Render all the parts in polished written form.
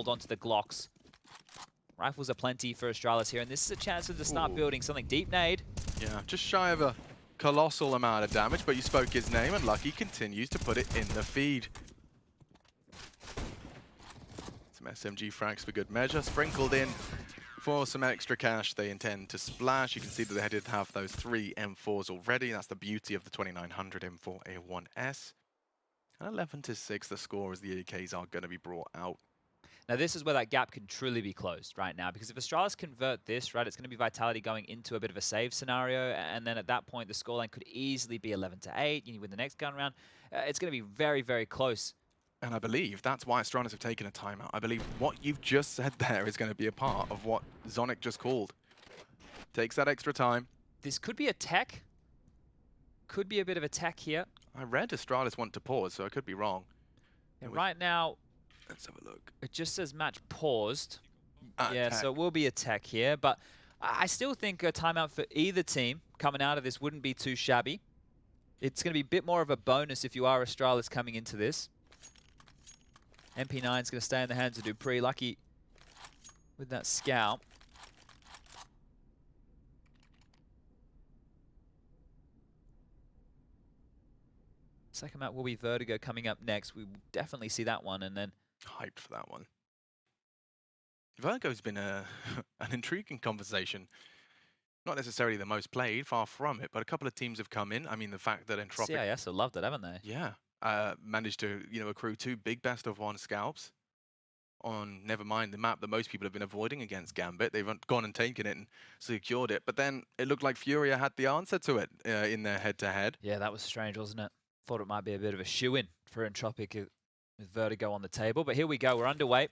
hold on to the Glocks. Rifles are plenty for Astralis here, and this is a chance to start building something. Deep nade. Yeah, just shy of a colossal amount of damage, but you spoke his name, and Lucky continues to put it in the feed. Some SMG frags for good measure, sprinkled in for some extra cash. They intend to splash. You can see that they did have those 3 M4s already. That's the beauty of the 2900 M4A1S. And 11-6, the score as the AKs are going to be brought out. Now this is where that gap can truly be closed right now, because if Astralis convert this, right, it's going to be Vitality going into a bit of a save scenario, and then at that point the scoreline could easily be 11-8. You win the next gun round. It's going to be very, very close. And I believe that's why Astralis have taken a timeout. I believe what you've just said there is going to be a part of what Zonic just called. Takes that extra time. This could be a tech. Could be a bit of a tech here. I read Astralis want to pause, so I could be wrong. Yeah, right now, let's have a look. It just says match paused. Yeah, tech. so it will be a tech here, but I still think a timeout for either team coming out of this wouldn't be too shabby. It's going to be a bit more of a bonus if you are Astralis coming into this. MP9 is going to stay in the hands of Dupree. Lucky with that scout. Second map will be Vertigo coming up next. We will definitely see that one, and then hyped for that one. Vertigo's been an intriguing conversation. Not necessarily the most played, far from it, but a couple of teams have come in. I mean, the fact that Entropic... CIS have loved it, haven't they? Yeah. Managed to, accrue 2 big best-of-1 scalps on, never mind, the map that most people have been avoiding against Gambit. They've gone and taken it and secured it, but then it looked like Furia had the answer to it in their head-to-head. Yeah, that was strange, wasn't it? Thought it might be a bit of a shoo-in for Entropic with Vertigo on the table, but here we go, we're underway.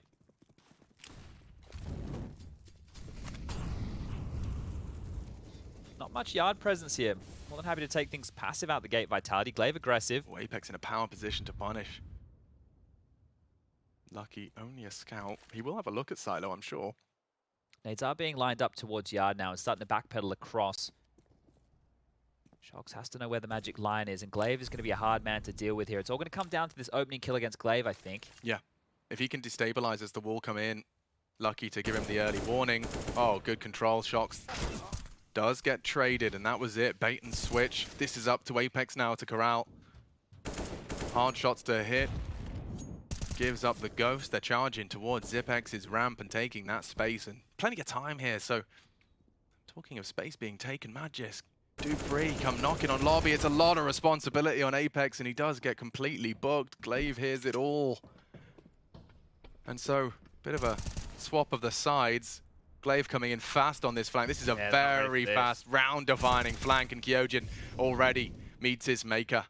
Not much yard presence here. More than happy to take things passive out the gate. Vitality, Glaive aggressive. Well, Apex in a power position to punish. Lucky only a scout. He will have a look at Silo, I'm sure. Nades are being lined up towards yard now and starting to backpedal across. Shox has to know where the magic line is, and Glaive is going to be a hard man to deal with here. It's all going to come down to this opening kill against Glaive, I think. Yeah. If he can destabilize as the wall come in, Lucky to give him the early warning. Oh, good control. Shox does get traded, and that was it. Bait and switch. This is up to Apex now to corral. Hard shots to hit. Gives up the ghost. They're charging towards Zipex's ramp and taking that space, and plenty of time here. So, talking of space being taken, Magisk, Dupree come knocking on lobby. It's a lot of responsibility on Apex, and he does get completely booked. Glaive hears it all. And so, bit of a swap of the sides. Glaive coming in fast on this flank. This is a very fast, round-defining flank, and Kyojin already meets his maker.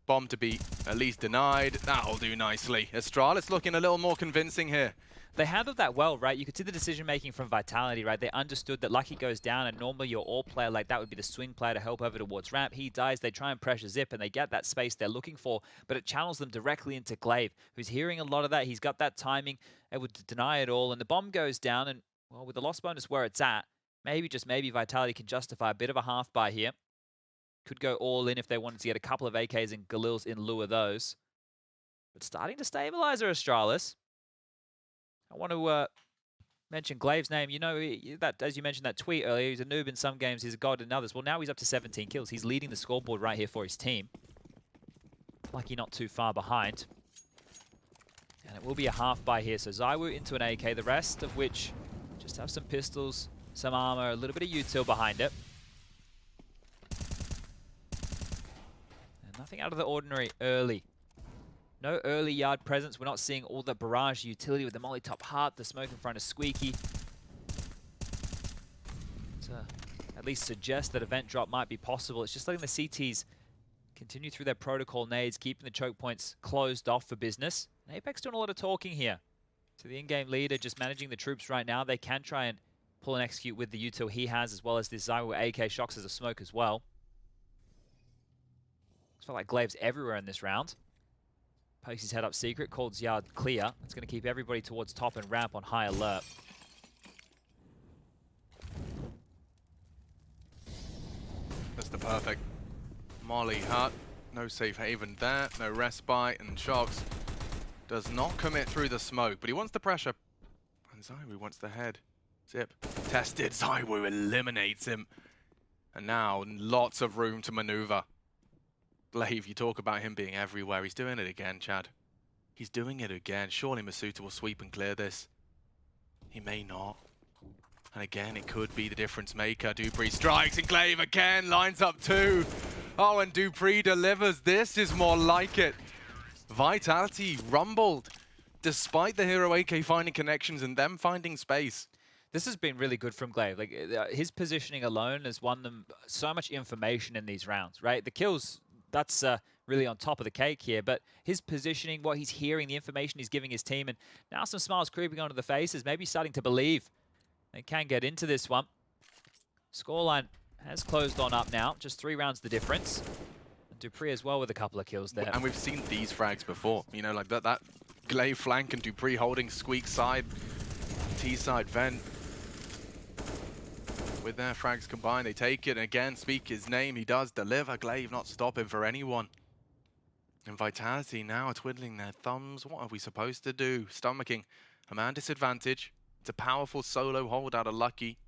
Bomb to be at least denied. That'll do nicely. Astralis looking a little more convincing here. They handled that well, right? You could see the decision-making from Vitality, right? They understood that Lucky goes down, and normally your all-player like that would be the swing player to help over towards ramp. He dies, they try and pressure Zip, and they get that space they're looking for, but it channels them directly into Glaive, who's hearing a lot of that. He's got that timing, able to deny it all, and the bomb goes down, and, well, with the loss bonus where it's at, maybe, just maybe, Vitality can justify a bit of a half buy here. Could go all in if they wanted to get a couple of AKs and Galils in lieu of those. But starting to stabilize Astralis. I want to mention Glaive's name. You know, that as you mentioned that tweet earlier, he's a noob in some games, he's a god in others. Well, now he's up to 17 kills. He's leading the scoreboard right here for his team. Lucky not too far behind. And it will be a half buy here. So Zywoo into an AK, the rest of which just have some pistols, some armor, a little bit of util behind it. And nothing out of the ordinary early. No early yard presence. We're not seeing all the barrage utility with the Molotov Heart, the smoke in front of Squeaky. To at least suggest that event drop might be possible. It's just letting the CTs continue through their protocol nades, keeping the choke points closed off for business. And Apex doing a lot of talking here. So the in-game leader just managing the troops right now. They can try and pull and execute with the util he has, as well as this Zywoo AK. Shox as a smoke as well. Looks like Glaive's everywhere in this round. Pokes his head up secret, calls yard clear. It's going to keep everybody towards top and ramp on high alert. That's the perfect Molly hut. No safe haven there, no respite, and Shox does not commit through the smoke, but he wants the pressure And Zywoo wants the head. Zip. Tested. Zywoo eliminates him. And now, lots of room to maneuver. Glaive, you talk about him being everywhere. He's doing it again, Chad. He's doing it again. Surely Masuta will sweep and clear this. He may not. And again, it could be the difference maker. Dupree strikes and Glaive again lines up two. Oh, and Dupree delivers. This is more like it. Vitality rumbled, despite the Hero AK finding connections and them finding space. This has been really good from Glaive. Like his positioning alone has won them so much information in these rounds, right? The kills, that's really on top of the cake here, but his positioning, what he's hearing, the information he's giving his team, and now some smiles creeping onto the faces, maybe starting to believe they can get into this one. Scoreline has closed on up now, just 3 rounds the difference. And Dupree as well with a couple of kills there. And we've seen these frags before, you know, like that Glaive flank and Dupree holding Squeak side, T side vent. With their frags combined, they take it and again, speak his name, he does deliver. Glaive not stopping for anyone. And Vitality now twiddling their thumbs. What are we supposed to do? Stomaching a man disadvantage. It's a powerful solo hold out of Lucky.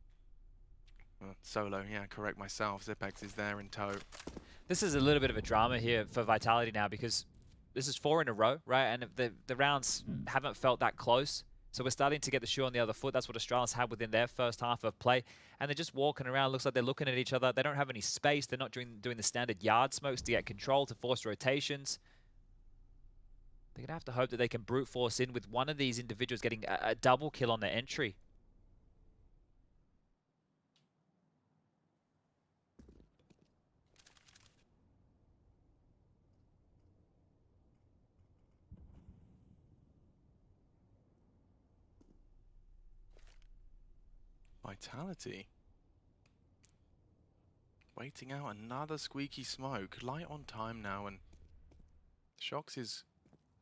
Solo, yeah, correct myself. Zipex is there in tow. This is a little bit of a drama here for Vitality now because this is 4 in a row, right? And the rounds haven't felt that close. So we're starting to get the shoe on the other foot. That's what Astralis had within their first half of play. And they're just walking around. Looks like they're looking at each other. They don't have any space. They're not doing the standard yard smokes to get control, to force rotations. They're going to have to hope that they can brute force in with one of these individuals getting a double kill on their entry. Vitality. Waiting out another squeaky smoke. Light on time now, and Shox'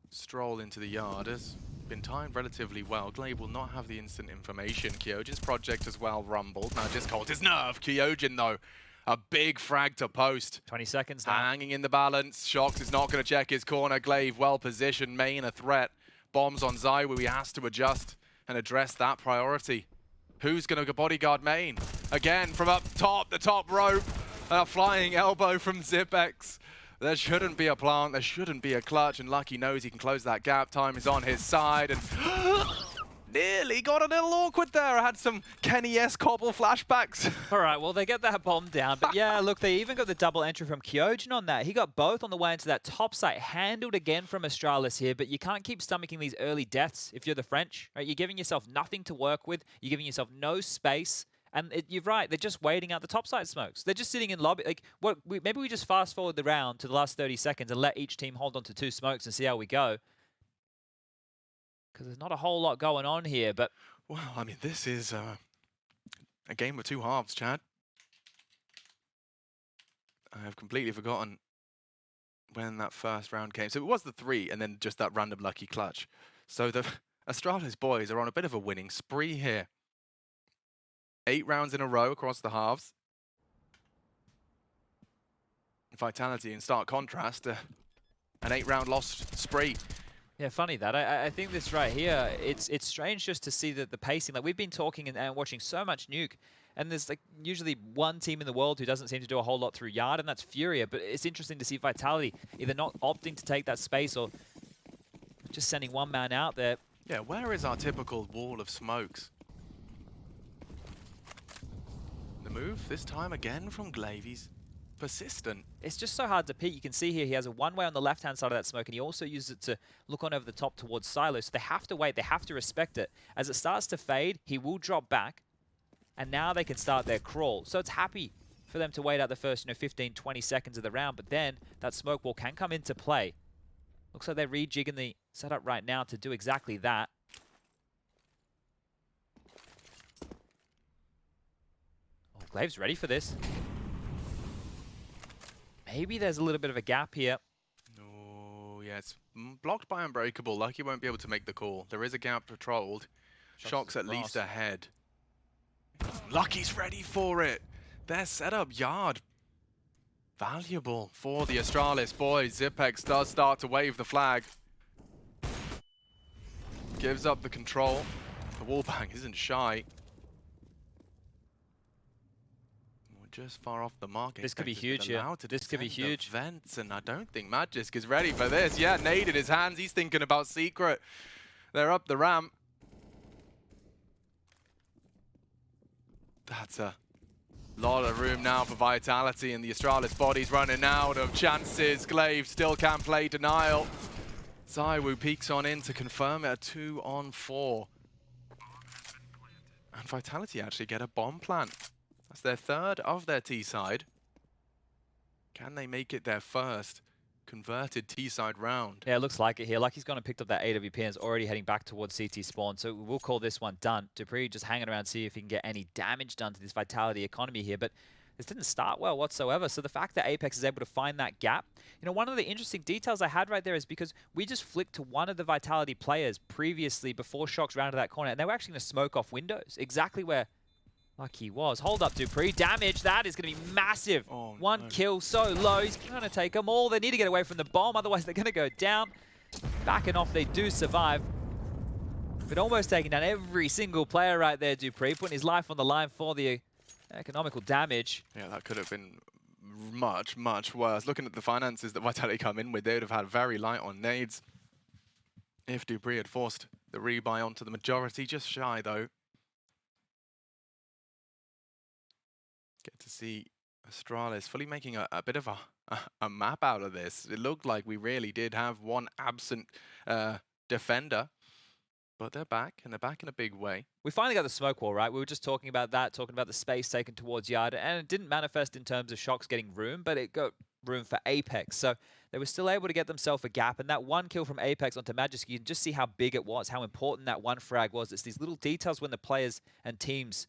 stroll into the yard has been timed relatively well. Glaive will not have the instant information. Kyojin's project as well rumbled. Now just holds his nerve. Kyojin, though, a big frag to post. 20 seconds now. Hanging in the balance. Shox is not going to check his corner. Glaive well positioned. Main a threat. Bombs on Zywoo. He has to adjust and address that priority. Who's going to bodyguard main? Again, from up top, the top rope. A flying elbow from Zipex. There shouldn't be a plant, there shouldn't be a clutch, and Lucky knows he can close that gap. Time is on his side, and nearly got a little awkward there. I had some Kenny S. Cobble flashbacks. All right, well, they get that bomb down. But yeah, look, they even got the double entry from Kyojin on that. He got both on the way into that top site. Handled again from Astralis here, but you can't keep stomaching these early deaths if you're the French. Right? You're giving yourself nothing to work with. You're giving yourself no space. And you're right, they're just waiting out the topside smokes. They're just sitting in lobby. Like, maybe we just fast forward the round to the last 30 seconds and let each team hold on to 2 smokes and see how we go. Because there's not a whole lot going on here, but... Well, I mean, this is a game of 2 halves, Chad. I have completely forgotten when that first round came. So it was the 3 and then just that random lucky clutch. So the Astralis boys are on a bit of a winning spree here. 8 rounds in a row across the halves. Vitality in stark contrast, an 8-round lost spree. Yeah, funny that. I think this right here, it's strange just to see the pacing. Like, we've been talking and watching so much Nuke, and there's like usually one team in the world who doesn't seem to do a whole lot through yard, and that's Furia. But it's interesting to see Vitality either not opting to take that space or just sending one man out there. Yeah, where is our typical wall of smokes? The move, this time again from Glaive. He's persistent. It's just so hard to peek. You can see here he has a one-way on the left-hand side of that smoke, and he also uses it to look on over the top towards Silo. So they have to wait. They have to respect it. As it starts to fade, he will drop back, and now they can start their crawl. So it's happy for them to wait out the first 15, 20 seconds of the round, but then that smoke wall can come into play. Looks like they're rejigging the setup right now to do exactly that. Glaive's ready for this. Maybe there's a little bit of a gap here. Oh, yeah, it's blocked by Unbreakable. Lucky won't be able to make the call. There is a gap patrolled. Shox at least ahead. Lucky's ready for it. Their setup yard. Valuable for the Astralis boys. Zipex does start to wave the flag. Gives up the control. The wallbang isn't shy. We're just far off the mark. This could be Apex has been huge here. allowed to This could be defend the huge. vents, and I don't think Magisk is ready for this. Yeah, nade in his hands. He's thinking about Secret. They're up the ramp. That's a lot of room now for Vitality, and the Astralis body's running out of chances. Glaive still can't play denial. ZywOo peeks on in to confirm it, a 2-on-4. And Vitality actually get a bomb plant. That's their third of their T-side. Can they make it their first converted T-side round? Yeah, it looks like it here. Lucky's gone and picked up that AWP and is already heading back towards CT spawn. So we'll call this one done. dupreeh just hanging around, see if he can get any damage done to this Vitality economy here. But this didn't start well whatsoever. So the fact that Apex is able to find that gap, you know, one of the interesting details I had right there is because we just flicked to one of the Vitality players previously before Shox rounded that corner, and they were actually going to smoke off windows, exactly where Lucky was. Hold up, dupreeh. Damage, that is going to be massive. Oh, One no. kill, so low. He's going to take them all. They need to get away from the bomb, otherwise they're going to go down. Backing off, they do survive. But almost taking down every single player right there, dupreeh, putting his life on the line for the economical damage. Yeah, that could have been much, much worse. Looking at the finances that Vitality come in with, they would have had very light on nades if dupreeh had forced the rebuy onto the majority. Just shy, though. Get to see Astralis fully making a bit of a map out of this. It looked like we really did have one absent defender. But they're back, and they're back in a big way. We finally got the smoke wall, right? We were just talking about that, talking about the space taken towards Yard, and it didn't manifest in terms of Shox getting room, but it got room for Apex. So they were still able to get themselves a gap, and that one kill from Apex onto Magisk, you can just see how big it was, how important that one frag was. It's these little details when the players and teams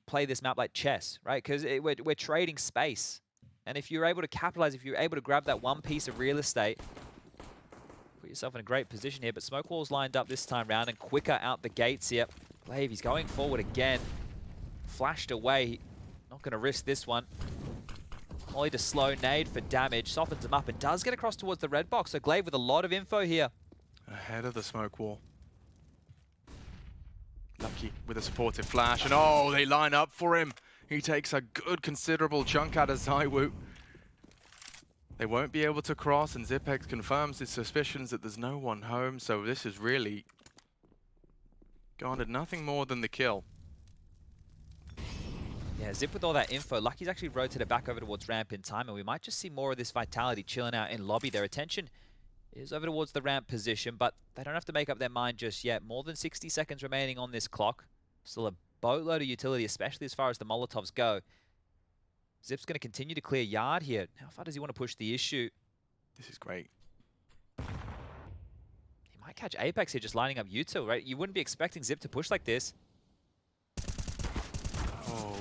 play this map like chess, right? Because we're trading space. And if you're able to capitalize, if you're able to grab that one piece of real estate, put yourself in a great position here. But smoke wall's lined up this time round and quicker out the gates here. Glaive, he's going forward again. Flashed away. Not going to risk this one. Only to slow nade for damage. Softens him up and does get across towards the red box. So Glaive with a lot of info here. Ahead of the smoke wall. Lucky with a supportive flash, and oh, they line up for him. He takes a good considerable chunk out of ZywOo. They won't be able to cross, and Zipex confirms his suspicions that there's no one home, so this is really garnered nothing more than the kill. Yeah, Zip with all that info. Lucky's actually rotated back over towards ramp in time, and we might just see more of this Vitality chilling out in lobby. Their attention is over towards the ramp position, but they don't have to make up their mind just yet. More than 60 seconds remaining on this clock. Still a boatload of utility, especially as far as the Molotovs go. Zip's going to continue to clear Yard here. How far does he want to push the issue? This is great. He might catch Apex here just lining up util, right? You wouldn't be expecting Zip to push like this. Oh.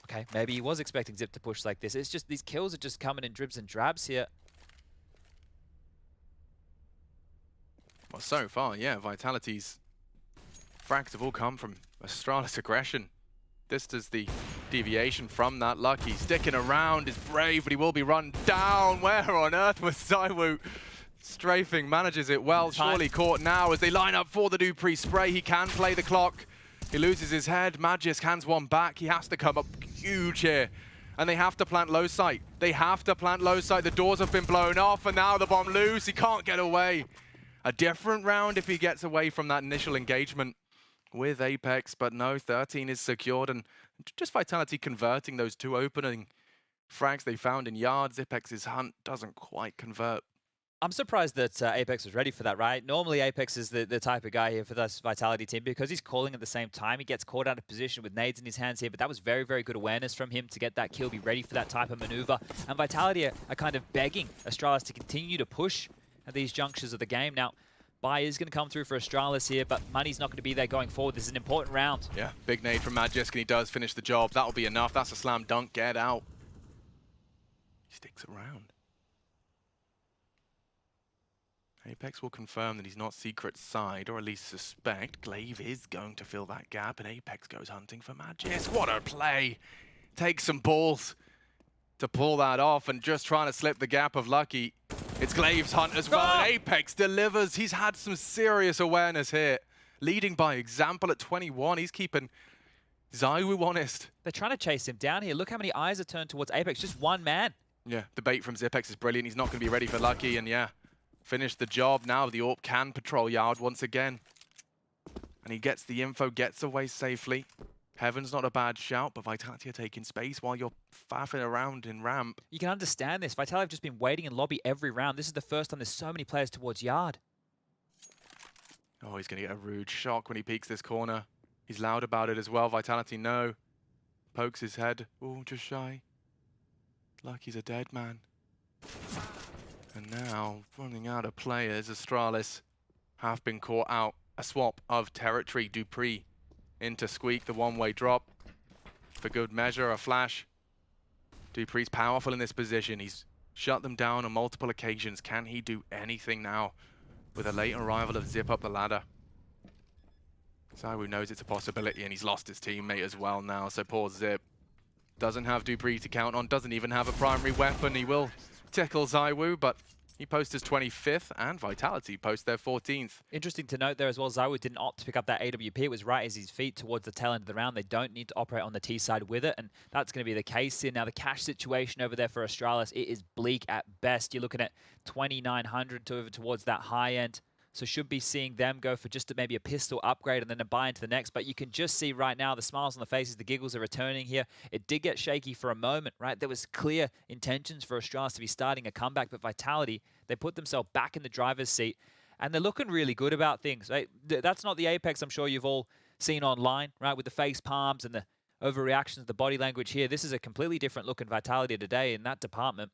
Okay, maybe he was expecting Zip to push like this. It's just these kills are just coming in dribs and drabs here. Well, so far, yeah, Vitality's frags have all come from Astralis aggression. This is the deviation from that. Lucky sticking around is brave, but he will be run down. Where on earth was ZywOo? Strafing manages it well. Surely caught now as they line up for the dupreeh spray. He can play the clock. He loses his head. Magisk hands one back. He has to come up huge here. And they have to plant low sight. They have to plant low sight. The doors have been blown off, and now the bomb loose. He can't get away. A different round if he gets away from that initial engagement with Apex, but no, 13 is secured, and just Vitality converting those two opening frags they found in yards. Apex's hunt doesn't quite convert. I'm surprised that Apex was ready for that, right? Normally, Apex is the type of guy here for this Vitality team because he's calling at the same time. He gets caught out of position with nades in his hands here, but that was very, very good awareness from him to get that kill, be ready for that type of maneuver. And Vitality are kind of begging Astralis to continue to push at these junctures of the game. Now, buy is going to come through for Astralis here, but money's not going to be there going forward. This is an important round. Yeah, big nade from Magisk, and he does finish the job. That'll be enough. That's a slam dunk. Get out. He sticks around. Apex will confirm that he's not secret side, or at least suspect. Glaive is going to fill that gap, and Apex goes hunting for Magisk. What a play! Takes some balls to pull that off, and just trying to slip the gap of Lucky. It's Glaive's hunt as well, and Apex delivers. He's had some serious awareness here. leading by example at 21. He's keeping ZywOo honest. They're trying to chase him down here. Look how many eyes are turned towards Apex. Just one man. Yeah, the bait from Zipex is brilliant. He's not going to be ready for Lucky, and yeah, finish the job. Now the AWP can patrol Yard once again. And he gets the info, gets away safely. Heaven's not a bad shout, but Vitality are taking space while you're faffing around in ramp. You can understand this. Vitality have just been waiting in lobby every round. This is the first time there's so many players towards Yard. Oh, he's going to get a rude shock when he peeks this corner. He's loud about it as well. Vitality, no. Pokes his head. Oh, just shy. Lucky's a dead man. And now, running out of players, Astralis have been caught out. A swap of territory. Dupree into Squeak, the one-way drop. For good measure, a flash. Dupree's powerful in this position. He's shut them down on multiple occasions. Can he do anything now with a late arrival of Zip up the ladder? ZywOo knows it's a possibility, and he's lost his teammate as well now, so poor Zip. Doesn't have Dupree to count on, doesn't even have a primary weapon. He will tickle ZywOo, but he posts his 25th, and Vitality post their 14th. Interesting to note there as well, ZywOo didn't opt to pick up that AWP. It was right as his feet towards the tail end of the round. They don't need to operate on the T side with it, and that's going to be the case here. Now, the cash situation over there for Astralis, it is bleak at best. You're looking at 2,900 over towards that high end. So should be seeing them go for just maybe a pistol upgrade and then a buy into the next. But you can just see right now the smiles on the faces, the giggles are returning here. It did get shaky for a moment, right? There was clear intentions for Astralis to be starting a comeback, but Vitality, they put themselves back in the driver's seat, and they're looking really good about things, right? That's not the Apex I'm sure you've all seen online, right? With the face palms and the overreactions, the body language here. This is a completely different look in Vitality today in that department.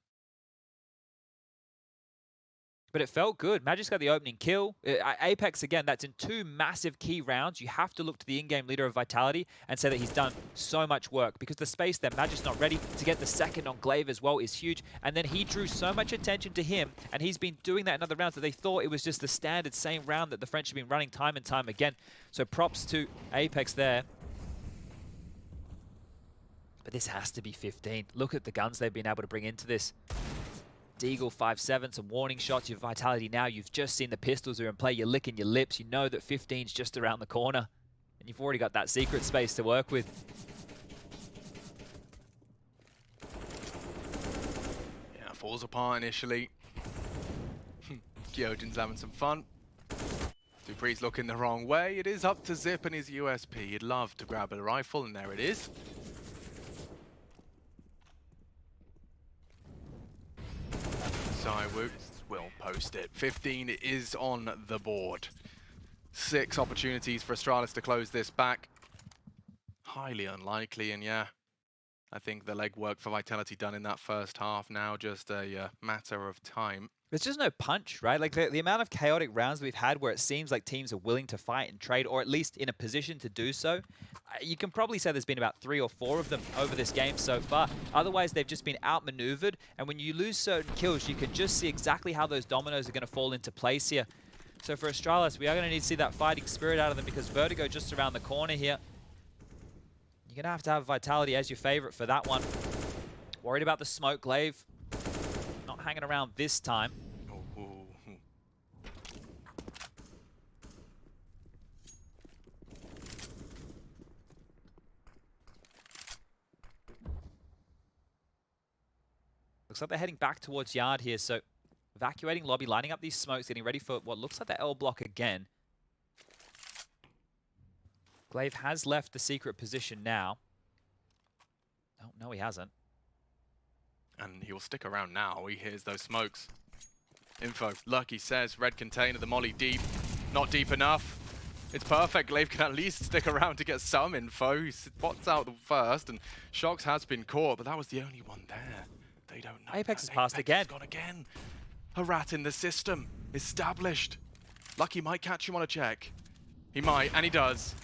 But it felt good. Magic's got the opening kill. Apex, again, that's in 2 massive key rounds. You have to look to the in-game leader of Vitality and say that he's done so much work, because the space there, Magic's not ready. To get the second on Glaive as well is huge. And then he drew so much attention to him, and he's been doing that in other rounds that they thought it was just the standard same round that the French have been running time and time again. So props to Apex there. But this has to be 15. Look at the guns they've been able to bring into this. Deagle 5-7, some warning shots. Your Vitality now, you've just seen the pistols are in play. You're licking your lips. You know that 15's just around the corner. And you've already got that secret space to work with. Yeah, falls apart initially. Gyojin's having some fun. Dupree's looking the wrong way. It is up to Zip and his USP. He'd love to grab a rifle, and there it is. ZywOo will post it. 15 is on the board. 6 opportunities for Astralis to close this back. Highly unlikely, and yeah, I think the legwork for Vitality done in that first half, now just a matter of time. There's just no punch, right? Like the amount of chaotic rounds we've had where it seems like teams are willing to fight and trade, or at least in a position to do so. You can probably say there's been about 3 or 4 of them over this game so far. Otherwise, they've just been outmaneuvered. And when you lose certain kills, you can just see exactly how those dominoes are going to fall into place here. So for Astralis, we are going to need to see that fighting spirit out of them, because Vertigo just around the corner here. You're going to have Vitality as your favorite for that one. Worried about the smoke, Glaive. Not hanging around this time. Looks like they're heading back towards Yard here, so evacuating lobby, lining up these smokes, getting ready for what looks like the L block again. Glaive has left the secret position now. Oh, no, he hasn't. And he will stick around now. He hears those smokes. Info. Lucky says, red container, the molly deep. Not deep enough. It's perfect. Glaive can at least stick around to get some info. He spots out the first, and Shox has been caught, but that was the only one there. They don't know. Apex has passed again. Gone again. A rat in the system. Established. Lucky might catch him on a check. He might, and he does.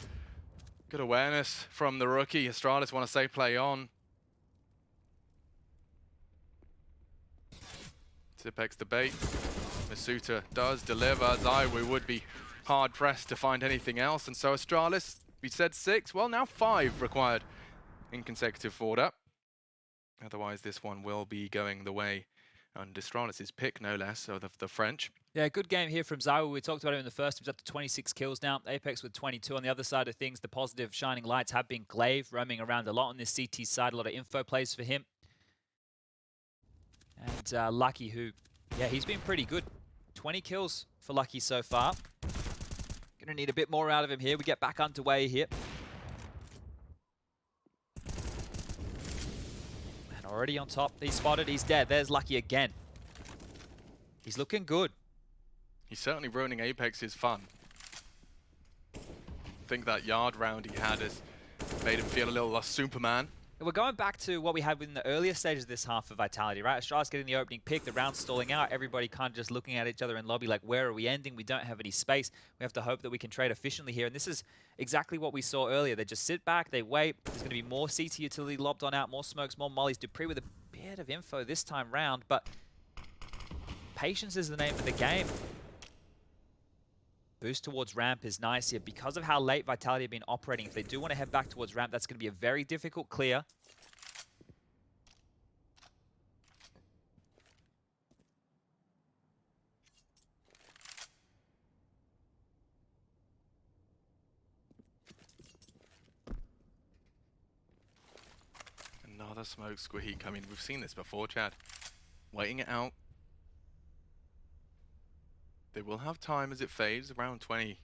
Good awareness from the rookie. Astralis want to say play on. Zipex debate. Masuta does deliver. ZywOo would be hard pressed to find anything else, and so Astralis, we said 6, well now 5 required in consecutive order. Otherwise this one will be going the way And Astralis' pick, no less, so the French. Yeah, good game here from Zywu. We talked about him in the first. He's up to 26 kills now. Apex with 22. On the other side of things, the positive shining lights have been Glaive, roaming around a lot on this CT side. A lot of info plays for him. And Lucky, who, yeah, he's been pretty good. 20 kills for Lucky so far. Gonna need a bit more out of him here. We get back underway here. And already on top. He's spotted. He's dead. There's Lucky again. He's looking good. He's certainly ruining Apex's fun. I think that yard round he had has made him feel a little like Superman. We're going back to what we had in the earlier stages of this half of Vitality, right? Astralis getting the opening pick, the round stalling out, everybody kind of just looking at each other in lobby like, where are we ending? We don't have any space. We have to hope that we can trade efficiently here. And this is exactly what we saw earlier. They just sit back, they wait. There's going to be more CT utility lobbed on out, more smokes, more mollies. Dupree with a bit of info this time round, but patience is the name of the game. Boost towards ramp is nice here. Because of how late Vitality have been operating, if they do want to head back towards ramp, that's going to be a very difficult clear. Another smoke squeak. I mean, we've seen this before, Chad. Waiting it out. They will have time as it fades, around 20.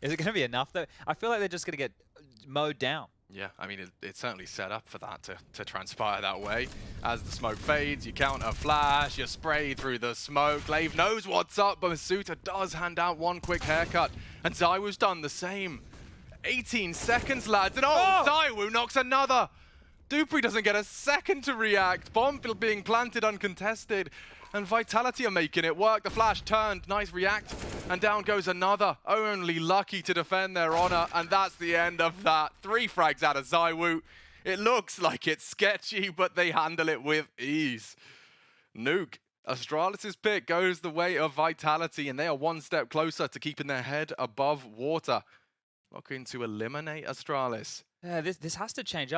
Is it going to be enough, though? I feel like they're just going to get mowed down. Yeah, I mean, it's certainly set up for that to transpire that way. As the smoke fades, you counter flash, you spray through the smoke. Glaive knows what's up, but Masuta does hand out one quick haircut. And Zywu's done the same. 18 seconds, lads, and Zywu knocks another. Dupree doesn't get a second to react. Bomb being planted uncontested. And Vitality are making it work. The flash turned, nice react, and down goes another. Only Lucky to defend their honor, and that's the end of that. 3 frags out of Zywu. It looks like it's sketchy, but they handle it with ease. Nuke, Astralis' pick goes the way of Vitality, and they are one step closer to keeping their head above water. Looking to eliminate Astralis. Yeah, this has to change up.